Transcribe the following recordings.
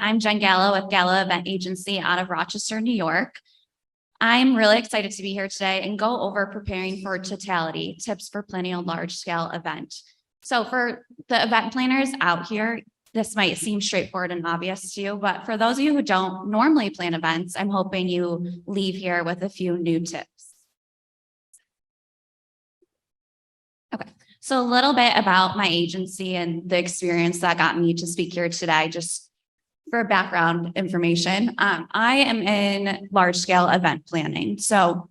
I'm Jen Gallo with Gallo Event Agency out of Rochester, New York. I'm really excited to be here today and go over preparing for Totality, tips for planning a large-scale event. So for the event planners out here, this might seem straightforward and obvious to you, but for those of you who don't normally plan events, I'm hoping you leave here with a few new tips. Okay, so a little bit about my agency and the experience that got me to speak here today, just for background information. I am in large scale event planning. So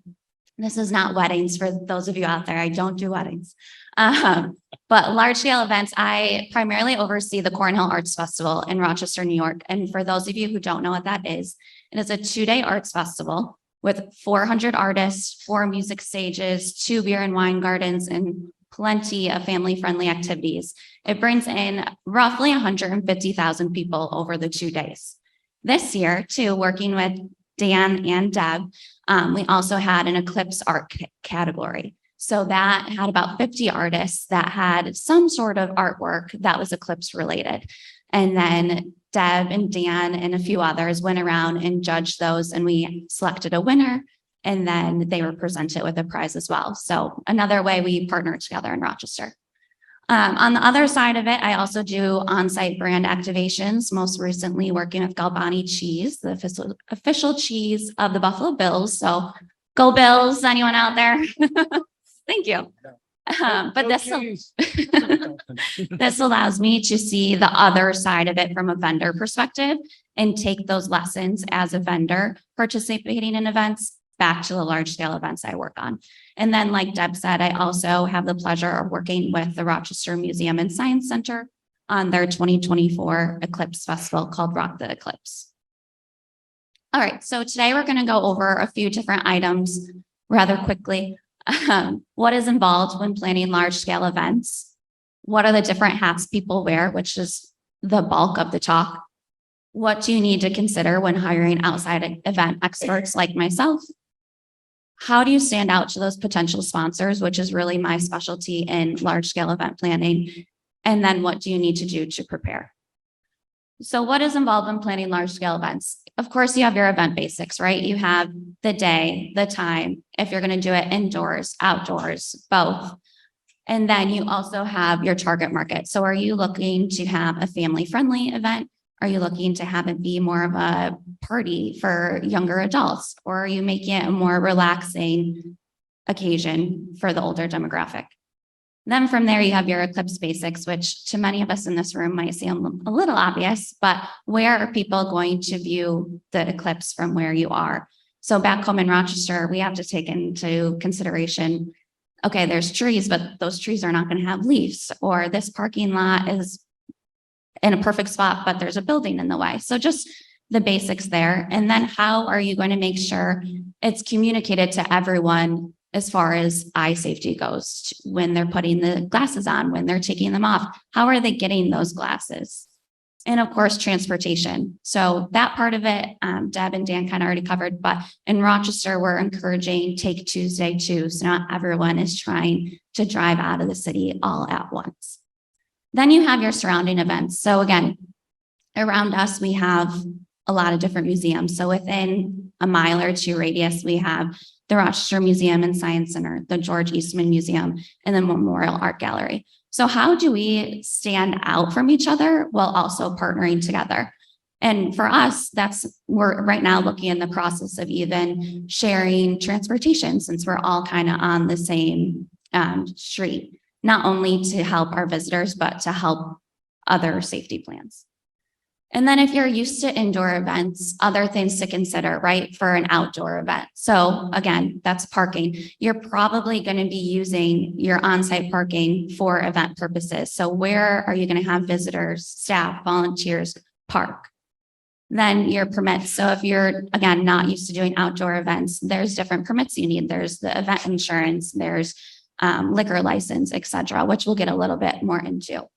this is not weddings for those of you out there. I don't do weddings. But large scale events, I primarily oversee the Cornhill Arts Festival in Rochester, New York. And for those of you who don't know what that is, it is a 2-day arts festival with 400 artists, 4 music stages, 2 beer and wine gardens, and plenty of family-friendly activities. It brings in roughly 150,000 people over the 2 days. This year, too, working with Dan and Deb, we also had an Eclipse art category. So that had about 50 artists that had some sort of artwork that was Eclipse related. And then Deb and Dan and a few others went around and judged those, and we selected a winner. And then they were presented with a prize as well. So another way we partner together in Rochester. On the other side of it, I also do on-site brand activations, most recently working with Galbani Cheese, the official cheese of the Buffalo Bills. So go Bills, anyone out there? Thank you. But this allows me to see the other side of it from a vendor perspective and take those lessons as a vendor participating in events back to the large scale events I work on. And then, like Deb said, I also have the pleasure of working with the Rochester Museum and Science Center on their 2024 Eclipse Festival called Rock the Eclipse. All right, so today we're going to go over a few different items rather quickly. What is involved when planning large scale events? What are the different hats people wear, which is the bulk of the talk? What do you need to consider when hiring outside event experts like myself? How do you stand out to those potential sponsors, which is really my specialty in large scale event planning? And then what do you need to do to prepare? So what is involved in planning large scale events? Of course, you have your event basics, right? You have the day, the time, if you're going to do it indoors, outdoors, both. And then you also have your target market. So are you looking to have a family-friendly event? Are you looking to have it be more of a party for younger adults? Or are you making it a more relaxing occasion for the older demographic? Then from there, you have your Eclipse basics, which to many of us in this room might seem a little obvious, but where are people going to view the eclipse from where you are? So back home in Rochester, we have to take into consideration, okay, there's trees, but those trees are not going to have leaves, or this parking lot is in a perfect spot, but there's a building in the way. So just the basics there. And then how are you going to make sure it's communicated to everyone as far as eye safety goes, when they're putting the glasses on, when they're taking them off? How are they getting those glasses? And of course, transportation. So that part of it, Deb and Dan kind of already covered, but in Rochester, we're encouraging Take Tuesday too. So not everyone is trying to drive out of the city all at once. Then you have your surrounding events. So again, around us, we have a lot of different museums. So within a mile or 2 radius, we have the Rochester Museum and Science Center, the George Eastman Museum, and the Memorial Art Gallery. So how do we stand out from each other while also partnering together? And for us, we're right now looking in the process of even sharing transportation, since we're all kind of on the same street. Not only to help our visitors, but to help other safety plans. And then if you're used to indoor events, other things to consider, right, for an outdoor event. So again, that's parking. You're probably going to be using your on-site parking for event purposes. So where are you going to have visitors, staff, volunteers park? Then your permits. So if you're, again, not used to doing outdoor events, there's different permits you need. There's the event insurance, there's liquor license, etc., which we'll get a little bit more into.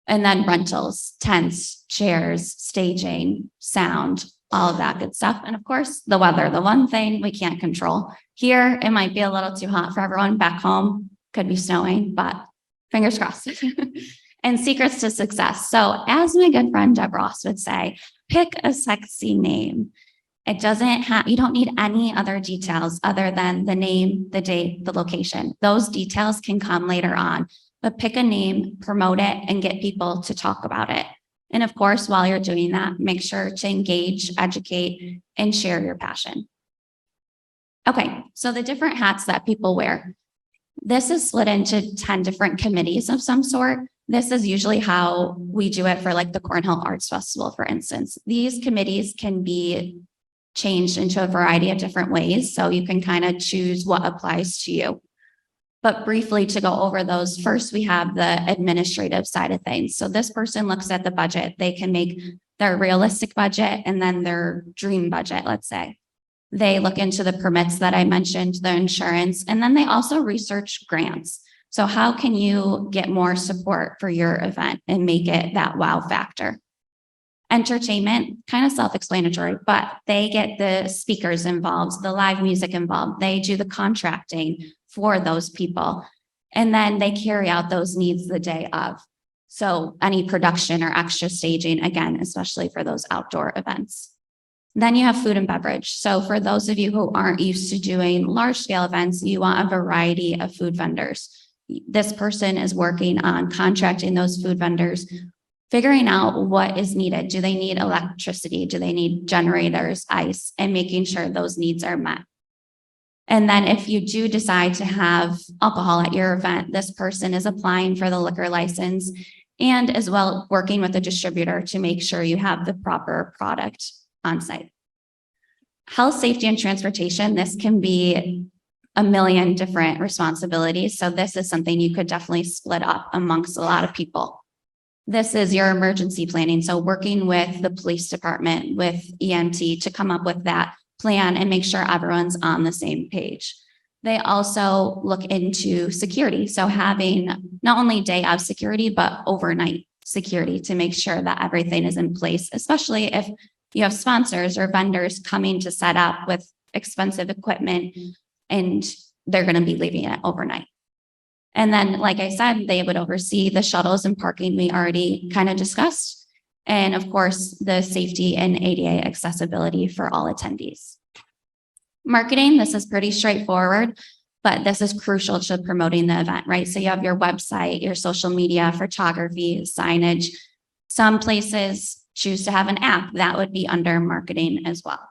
And then rentals, tents, chairs, staging, sound, all of that good stuff. And of course, the weather, the one thing we can't control. Here, it might be a little too hot for everyone. Back home, could be snowing, but fingers crossed. And secrets to success. So as my good friend Deb Ross would say, pick a sexy name. It doesn't have, you don't need any other details other than the name, the date, the location. Those details can come later on, but pick a name, promote it, and get people to talk about it. And of course, while you're doing that, make sure to engage, educate, and share your passion. Okay, so the different hats that people wear. This is split into 10 different committees of some sort. This is usually how we do it for like the Cornhill Arts Festival, for instance. These committees can be changed into a variety of different ways, so you can kind of choose what applies to you. But briefly to go over those, first we have the administrative side of things. So this person looks at the budget. They can make their realistic budget and then their dream budget, let's say. They look into the permits that I mentioned, the insurance, and then they also research grants. So how can you get more support for your event and make it that wow factor? Entertainment, kind of self-explanatory, but they get the speakers involved, the live music involved. They do the contracting for those people. And then they carry out those needs the day of. So any production or extra staging, again, especially for those outdoor events. Then you have food and beverage. So for those of you who aren't used to doing large scale events, you want a variety of food vendors. This person is working on contracting those food vendors, figuring out what is needed. Do they need electricity? Do they need generators, ice, and making sure those needs are met. And then if you do decide to have alcohol at your event, this person is applying for the liquor license and as well working with the distributor to make sure you have the proper product on site. Health, safety, and transportation, this can be a million different responsibilities. So this is something you could definitely split up amongst a lot of people. This is your emergency planning. So working with the police department, with EMT to come up with that plan and make sure everyone's on the same page. They also look into security. So having not only day of security, but overnight security to make sure that everything is in place, especially if you have sponsors or vendors coming to set up with expensive equipment and they're going to be leaving it overnight. And then, like I said, they would oversee the shuttles and parking we already kind of discussed. And of course, the safety and ADA accessibility for all attendees. Marketing, this is pretty straightforward, but this is crucial to promoting the event, right? So you have your website, your social media, photography, signage. Some places choose to have an app that would be under marketing as well.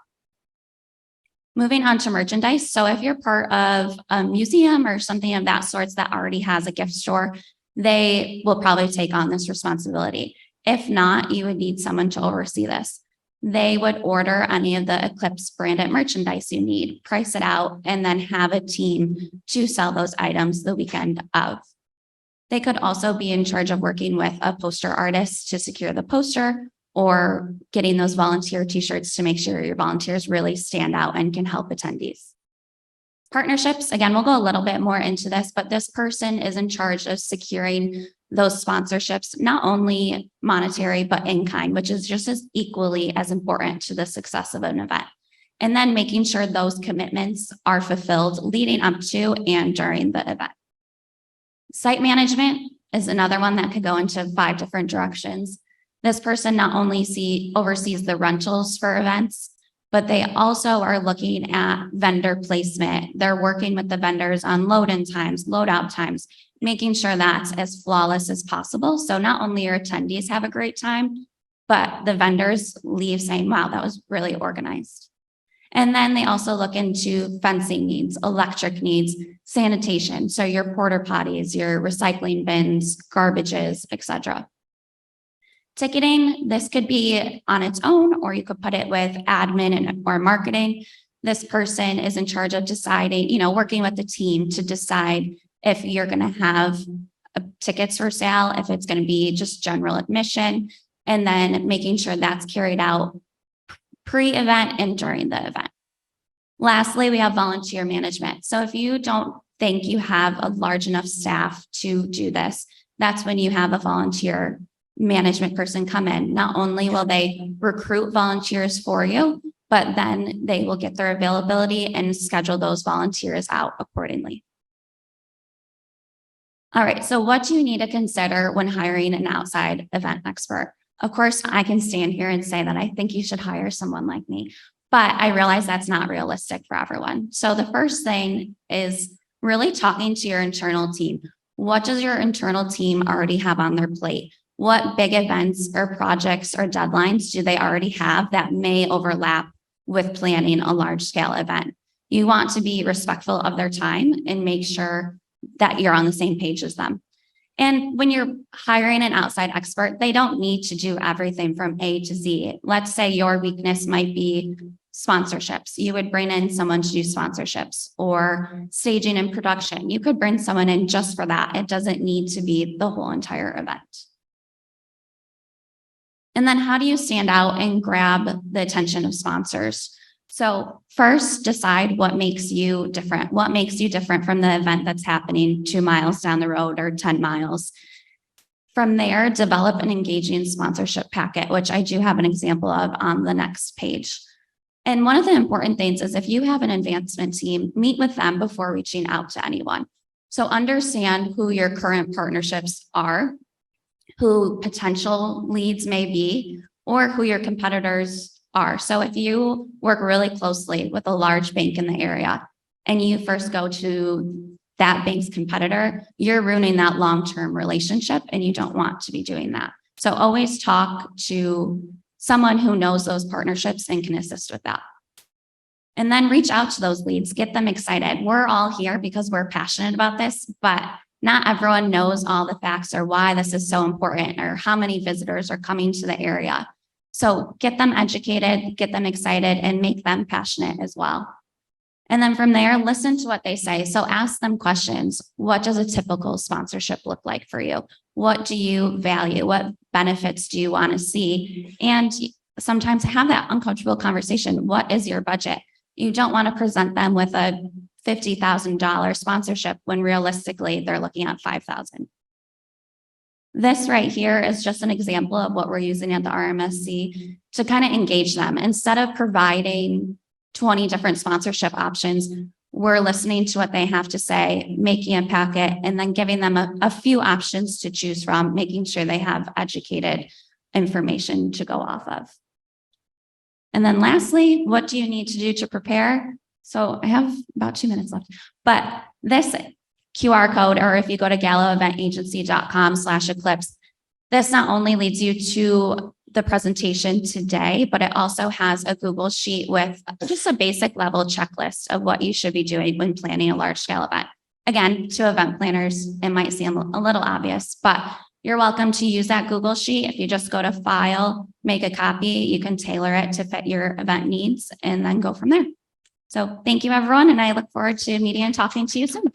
Moving on to merchandise. So if you're part of a museum or something of that sort that already has a gift store, they will probably take on this responsibility. If not, you would need someone to oversee this. They would order any of the Eclipse branded merchandise you need, price it out, and then have a team to sell those items the weekend of. They could also be in charge of working with a poster artist to secure the poster, or getting those volunteer t-shirts to make sure your volunteers really stand out and can help attendees. Partnerships, again, we'll go a little bit more into this, but this person is in charge of securing those sponsorships, not only monetary, but in kind, which is just as equally as important to the success of an event. And then making sure those commitments are fulfilled leading up to and during the event. Site management is another one that could go into 5 different directions. This person not only oversees the rentals for events, but they also are looking at vendor placement. They're working with the vendors on load-in times, load-out times, making sure that's as flawless as possible. So not only your attendees have a great time, but the vendors leave saying, wow, that was really organized. And then they also look into fencing needs, electric needs, sanitation. So your porta potties, your recycling bins, garbages, etc. Ticketing, this could be on its own, or you could put it with admin or marketing. This person is in charge of deciding, working with the team to decide if you're going to have tickets for sale, if it's going to be just general admission, and then making sure that's carried out pre-event and during the event. Lastly, we have volunteer management. So if you don't think you have a large enough staff to do this, that's when you have a volunteer management person come in. Not only will they recruit volunteers for you, but then they will get their availability and schedule those volunteers out accordingly. All right, so what do you need to consider when hiring an outside event expert? Of course, I can stand here and say that I think you should hire someone like me, but I realize that's not realistic for everyone. So the first thing is really talking to your internal team. What does your internal team already have on their plate? What big events or projects or deadlines do they already have that may overlap with planning a large scale event? You want to be respectful of their time and make sure that you're on the same page as them. And when you're hiring an outside expert, they don't need to do everything from A to Z. Let's say your weakness might be sponsorships. You would bring in someone to do sponsorships, or staging and production. You could bring someone in just for that. It doesn't need to be the whole entire event. And then how do you stand out and grab the attention of sponsors? So first, decide what makes you different. What makes you different from the event that's happening 2 miles down the road or 10 miles? From there, develop an engaging sponsorship packet, which I do have an example of on the next page. And one of the important things is if you have an advancement team, meet with them before reaching out to anyone. So understand who your current partnerships are, who potential leads may be, or who your competitors are. So if you work really closely with a large bank in the area and you first go to that bank's competitor, you're ruining that long-term relationship and you don't want to be doing that. So always talk to someone who knows those partnerships and can assist with that. And then reach out to those leads, get them excited. We're all here because we're passionate about this, but not everyone knows all the facts or why this is so important or how many visitors are coming to the area. So get them educated, get them excited, and make them passionate as well. And then from there, listen to what they say. So ask them questions. What does a typical sponsorship look like for you? What do you value? What benefits do you want to see? And sometimes have that uncomfortable conversation. What is your budget? You don't want to present them with a $50,000 sponsorship when realistically they're looking at $5,000. This right here is just an example of what we're using at the RMSC to kind of engage them. Instead of providing 20 different sponsorship options, we're listening to what they have to say, making a packet, and then giving them a few options to choose from, making sure they have educated information to go off of. And then lastly, what do you need to do to prepare? So I have about 2 minutes left, but this QR code, or if you go to galloeventagency.com/eclipse, this not only leads you to the presentation today, but it also has a Google sheet with just a basic level checklist of what you should be doing when planning a large scale event. Again, to event planners, it might seem a little obvious, but you're welcome to use that Google sheet. If you just go to File, make a copy, you can tailor it to fit your event needs and then go from there. So thank you, everyone, and I look forward to meeting and talking to you soon.